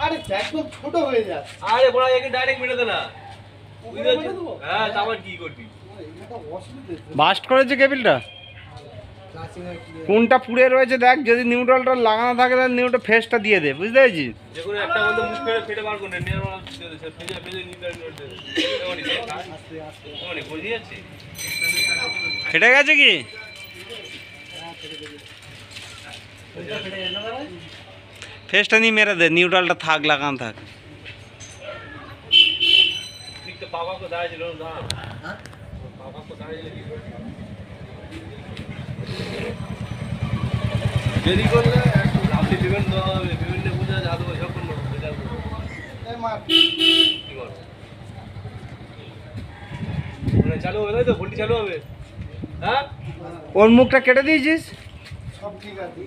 আরে একদম ছোট হয়ে যায়। আরে বড় একে ডাইরেক্ট মেরে দে না। হ্যাঁ তারপর কি করবি? বাস্ট করেছে কেবিলটা কোনটা পুড়ে রয়েছে দেখ, যদি নিউট্রালটা লাগানো থাকে তাহলে নিউট্রাল ফেসটা দিয়ে দে, বুঝতে পেরেছিস? যে কোনো একটা বন্ধু মুখ ফেটে বার করে নিয়ে মাল দিয়ে দে, ফেজে ফেজে নিউট্রাল নোট দে। ওনি বুঝি যাচ্ছে। ফেটে গেছে কি? ফেসটা নিয়ে মেরে দে, নিউট্রালটা থাক, লাগানো থাক। ঠিক তো বাবা কো দাঁড়িয়ে ছিল না। হ্যাঁ বাবা কো দাঁড়িয়ে ছিল। দেরি করলে আপনি দিবেন না, বিভিন্ন পূজা জাদু সব করব এটা এই মা কি বল? মানে চালু হবে তাই তো, ভোল্টি চালু হবে। হ্যাঁ ওর মুখটা কেটে দিয়েছিস? সব ঠিক আছে।